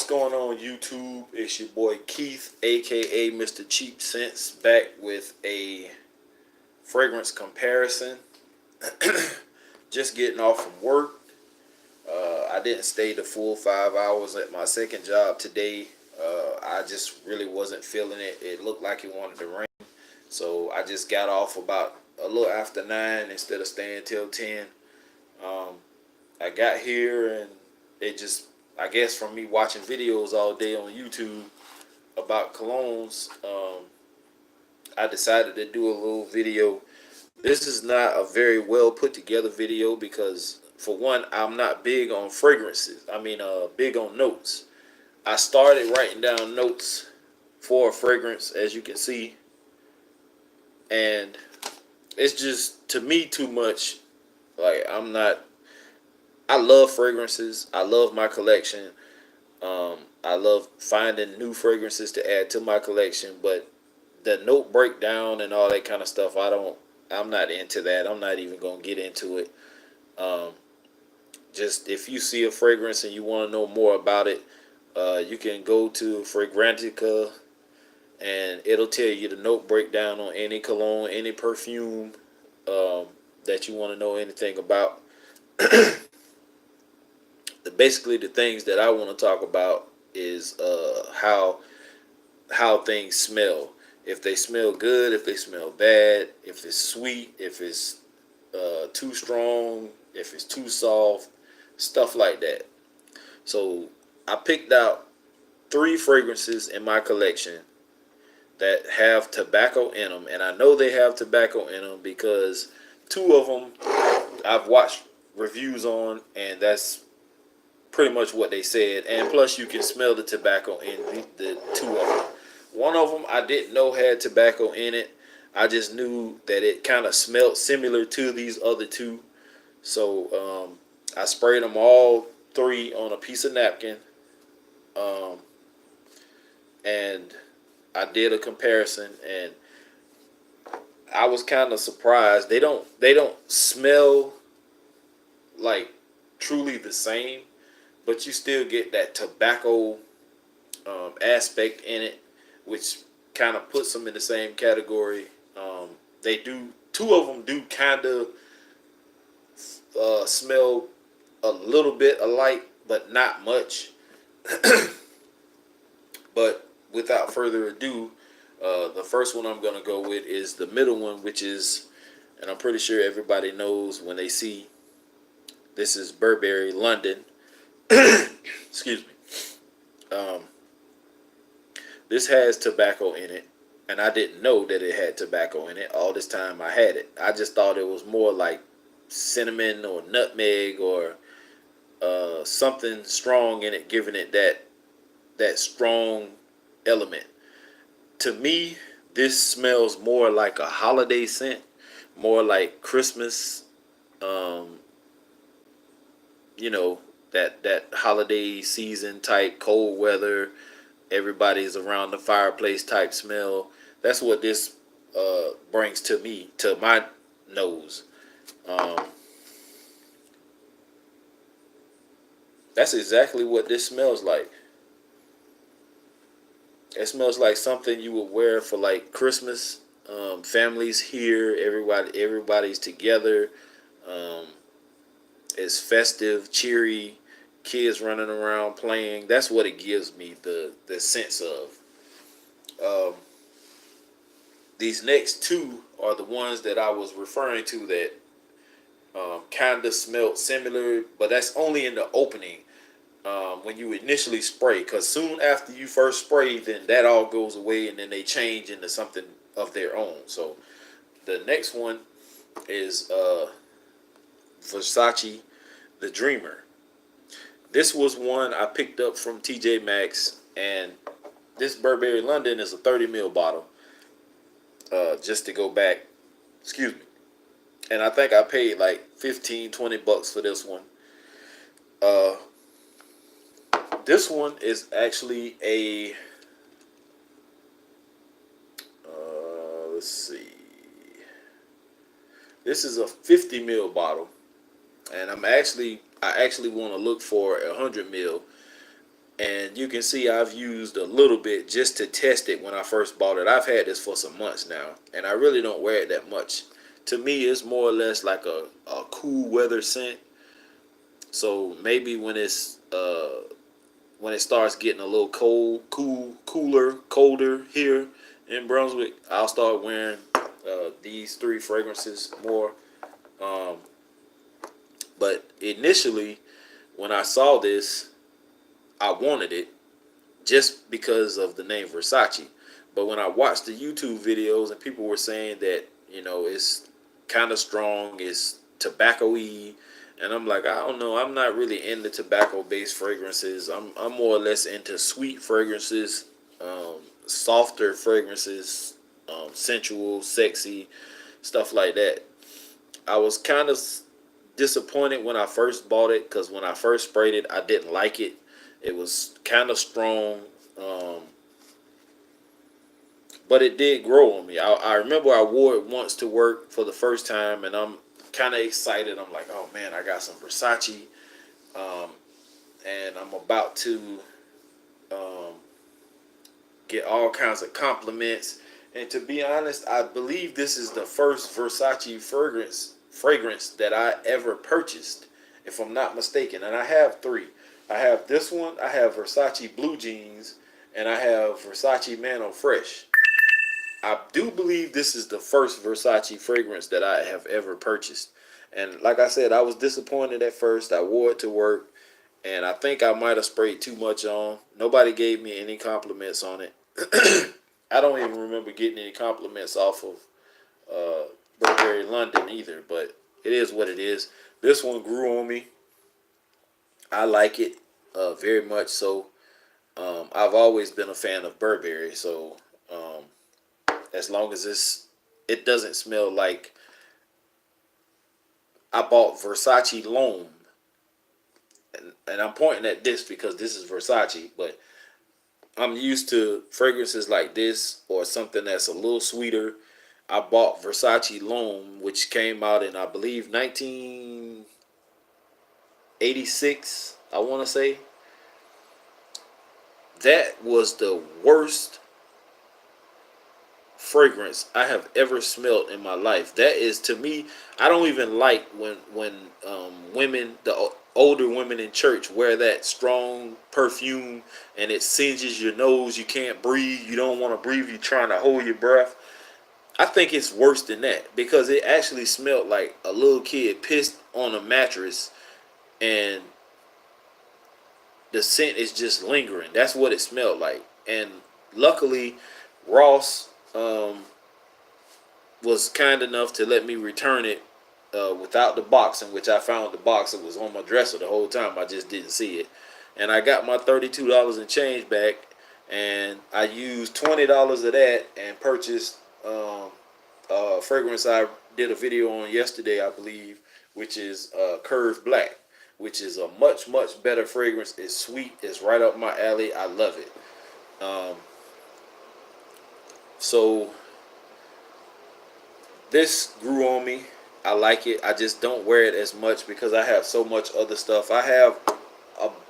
going on, YouTube? It's your boy Keith, aka Mr. Cheap Sense, back with a fragrance comparison. Just getting off from work. I didn't stay the full 5 hours at my second job today. I just really wasn't feeling it. It looked like it wanted to rain. So I just got off about a little after 9 instead of staying till 10. Um, I got here and it just, I guess from me watching videos all day on YouTube about colognes, I decided to do a little video. This is not a very well put together video because, for one, I'm not big on fragrances. Big on notes. I started writing down notes for a fragrance, as you can see, and it's just, to me, too much. Like, I'm not. I love fragrances. I love my collection. I love finding new fragrances to add to my collection, but the note breakdown and all that kind of stuff, I'm not into that. I'm not even gonna get into it. Um, just if you see a fragrance and you want to know more about it, you can go to Fragrantica and it'll tell you the note breakdown on any cologne, any perfume that you want to know anything about. Basically, the things that I want to talk about is how things smell. If they smell good, if they smell bad, if it's sweet, if it's too strong, if it's too soft, stuff like that. So I picked out 3 fragrances in my collection that have tobacco in them, and I know they have tobacco in them because 2 of them I've watched reviews on, and that's pretty much what they said. And plus, you can smell the tobacco in the 2 of them. One of them I didn't know had tobacco in it. I just knew that it kind of smelled similar to these other 2. So I sprayed them all 3 on a piece of napkin, um, and I did a comparison, and I was kind of surprised. They don't smell like truly the same, but you still get that tobacco aspect in it, which kind of puts them in the same category. They do 2 of them do kind of smell a little bit alike, but not much. But without further ado, the first one I'm gonna go with is the middle one, which is, and I'm pretty sure everybody knows when they see this, is Burberry London. Excuse me. This has tobacco in it, and I didn't know that it had tobacco in it all this time I had it. I just thought it was more like cinnamon or nutmeg or something strong in it, giving it that strong element. To me, this smells more like a holiday scent, more like Christmas. Um, that holiday season type, cold weather, everybody's around the fireplace type smell. That's what this brings to me, to my nose. Um, that's exactly what this smells like. It smells like something you would wear for like Christmas. Families here, everybody's together. Um, it's festive, cheery, kids running around playing. That's what it gives me the sense of. Um, these next 2 are the ones that I was referring to that kind of smelled similar, but that's only in the opening. When you initially spray, because soon after you first spray, then that all goes away and then they change into something of their own. So the next one is Versace The Dreamer. This was one I picked up from TJ Maxx, and this Burberry London is a 30 ml bottle. Just to go back, excuse me, and I think I paid like 15-20 bucks for this one. Uh, this one is actually a let's see. This is a 50 ml bottle, and I actually want to look for a 100 ml. And you can see I've used a little bit just to test it when I first bought it. I've had this for some months now, and I really don't wear it that much. To me, it's more or less like a cool weather scent. So maybe when it starts getting a little colder here in Brunswick, I'll start wearing these three fragrances more. Um, but initially, when I saw this, I wanted it just because of the name Versace. But when I watched the YouTube videos and people were saying that, it's kind of strong, it's tobacco-y, and I'm like, I don't know, I'm not really into tobacco-based fragrances. I'm more or less into sweet fragrances, softer fragrances, sensual, sexy, stuff like that. I was kind of disappointed when I first bought it because when I first sprayed it, I didn't like it. It was kind of strong, um, but it did grow on me. I remember I wore it once to work for the first time, and I'm kind of excited. I'm like, oh man, I got some Versace, um, and I'm about to um, get all kinds of compliments. And to be honest, I believe this is the first Versace fragrance that I ever purchased, if I'm not mistaken. And I have three. I have this one, I have Versace Blue Jeans, and I have Versace Man Fresh. I do believe this is the first Versace fragrance that I have ever purchased. And like I said, I was disappointed at first. I wore it to work, and I think I might have sprayed too much on. Nobody gave me any compliments on it. I don't even remember getting any compliments off of Burberry London either, but it is what it is. This one grew on me. I like it very much so. I've always been a fan of Burberry, so as long as it doesn't smell like I bought Versace L'Homme, and I'm pointing at this because this is Versace, but I'm used to fragrances like this or something that's a little sweeter. I bought Versace L'Homme, which came out in, I believe, 1986, I want to say. That was the worst fragrance I have ever smelled in my life. That is, to me, I don't even like when women, the older women in church, wear that strong perfume and it singes your nose. You can't breathe. You don't want to breathe. You're trying to hold your breath. I think it's worse than that because it actually smelled like a little kid pissed on a mattress and the scent is just lingering. That's what it smelled like. And luckily, Ross was kind enough to let me return it without the box, in which I found the box. It was on my dresser the whole time. I just didn't see it. And I got my $32 in change back, and I used $20 of that and purchased a fragrance I did a video on yesterday, I believe, which is Curve Black, which is a much, much better fragrance. It's sweet. It's right up my alley. I love it. So this grew on me. I like it. I just don't wear it as much because I have so much other stuff. I have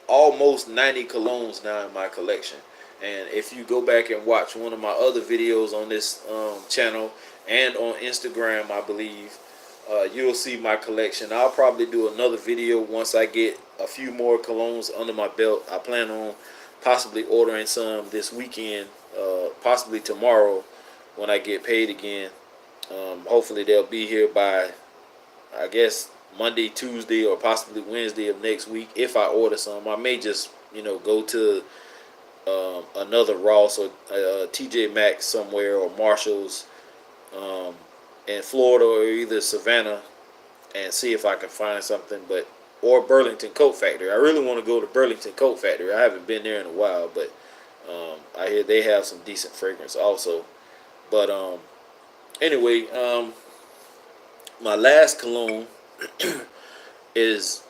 almost 90 colognes now in my collection. And if you go back and watch one of my other videos on this channel and on Instagram, I believe, you'll see my collection. I'll probably do another video once I get a few more colognes under my belt. I plan on possibly ordering some this weekend, possibly tomorrow when I get paid again. Hopefully they'll be here by, I guess, Monday, Tuesday, or possibly Wednesday of next week. If I order some, I may just, go to another Ross or TJ Maxx somewhere, or Marshall's in Florida, or either Savannah, and see if I can find something. Or Burlington Coat Factory. I really want to go to Burlington Coat Factory. I haven't been there in a while, but I hear they have some decent fragrance also. But anyway, my last cologne is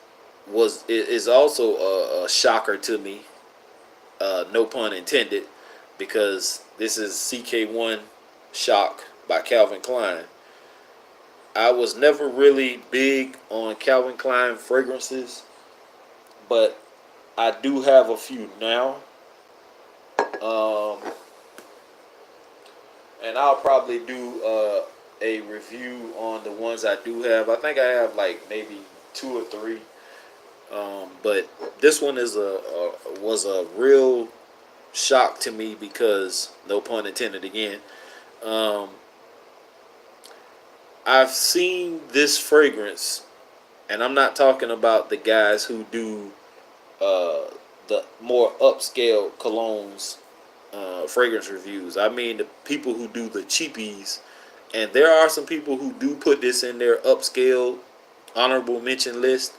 also a shocker to me. No pun intended, because this is CK1 Shock by Calvin Klein. I was never really big on Calvin Klein fragrances, but I do have a few now. Um, and I'll probably do a review on the ones I do have. I think I have like maybe two or three. But this one is was a real shock to me because, no pun intended again. Um, I've seen this fragrance, and I'm not talking about the guys who do the more upscale colognes fragrance reviews. I mean the people who do the cheapies, and there are some people who do put this in their upscale honorable mention list.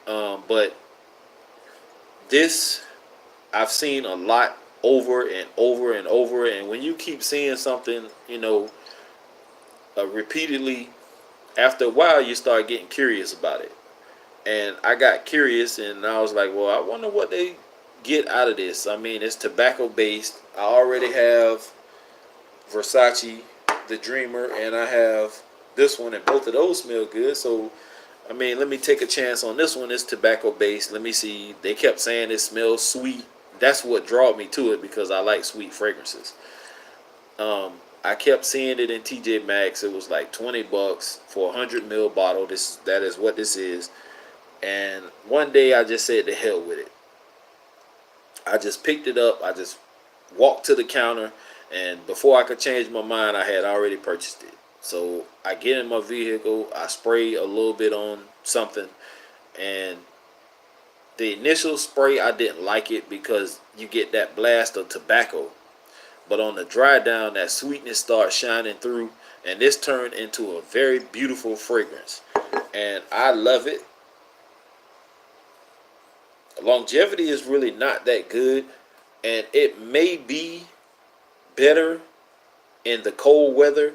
But this I've seen a lot over and over and over, and when you keep seeing something, repeatedly, after a while you start getting curious about it. And I got curious, and I was like, well, I wonder what they get out of this. I mean, it's tobacco based. I already have Versace, the Dreamer, and I have this one, and both of those smell good. So, I mean, let me take a chance on this one. It's tobacco based. Let me see. They kept saying it smells sweet. That's what drew me to it because I like sweet fragrances. I kept seeing it in TJ Maxx. It was like $20 for a 100 ml bottle. That is what this is. And one day I just said to hell with it. I just picked it up. I just walked to the counter, and before I could change my mind, I had already purchased it. So I get in my vehicle, I spray a little bit on something, and the initial spray I didn't like it because you get that blast of tobacco. But on the dry down, that sweetness starts shining through, and this turned into a very beautiful fragrance. And I love it. Longevity is really not that good, and it may be better in the cold weather.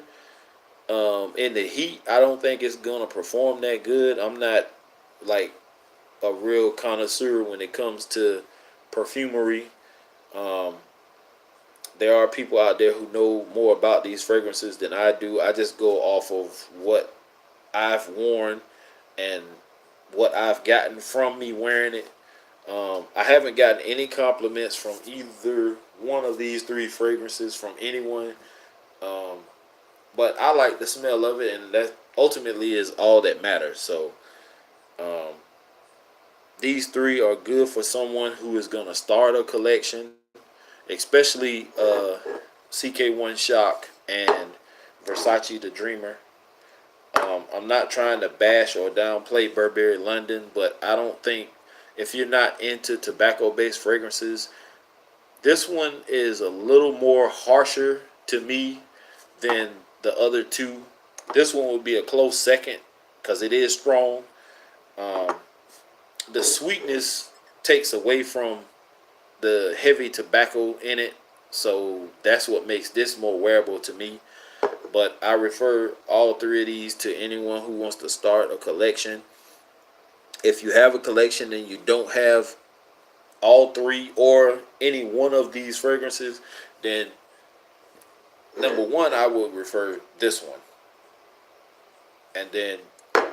In the heat, I don't think it's gonna perform that good. I'm not like a real connoisseur when it comes to perfumery. Um, there are people out there who know more about these fragrances than I do. I just go off of what I've worn and what I've gotten from me wearing it. I haven't gotten any compliments from either one of these three fragrances from anyone. Um, but I like the smell of it, and that ultimately is all that matters. So um, these three are good for someone who is going to start a collection, especially CK1 Shock and Versace the Dreamer. I'm not trying to bash or downplay Burberry London, but I don't think, if you're not into tobacco-based fragrances, this one is a little more harsher to me than the other two. This one would be a close second because it is strong. Um, the sweetness takes away from the heavy tobacco in it, so that's what makes this more wearable to me. But I refer all three of these to anyone who wants to start a collection. If you have a collection and you don't have all three or any one of these fragrances, then number one, I would refer this one. And then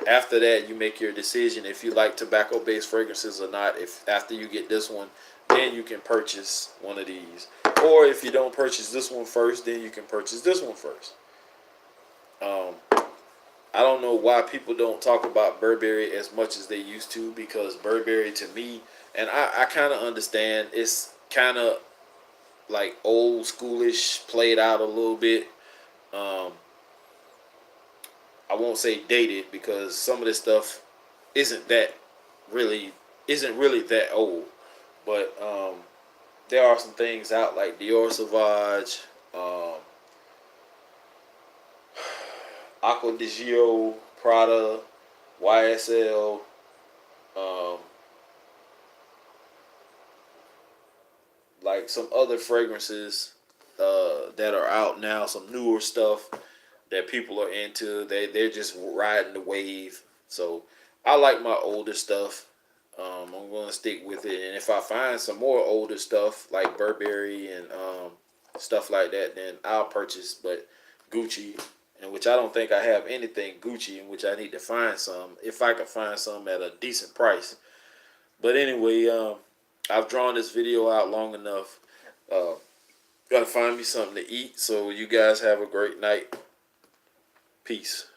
after that, you make your decision if you like tobacco-based fragrances or not. If after you get this one, then you can purchase one of these. Or if you don't purchase this one first, then you can purchase this one first. Um, I don't know why people don't talk about Burberry as much as they used to, because Burberry to me, and I kind of understand, it's kind of like old schoolish, played out a little bit. Um, I won't say dated because some of this stuff isn't that really isn't really that old, but there are some things out like Dior Sauvage, Aqua di Gio, Prada, YSL, um, like some other fragrances that are out now, some newer stuff that people are into. They're just riding the wave. So I like my older stuff. I'm gonna stick with it, and if I find some more older stuff like Burberry and stuff like that, then I'll purchase. But Gucci, in which I don't think I have anything Gucci, in which I need to find some if I can find some at a decent price. But anyway, I've drawn this video out long enough. Gotta find me something to eat. So you guys have a great night. Peace.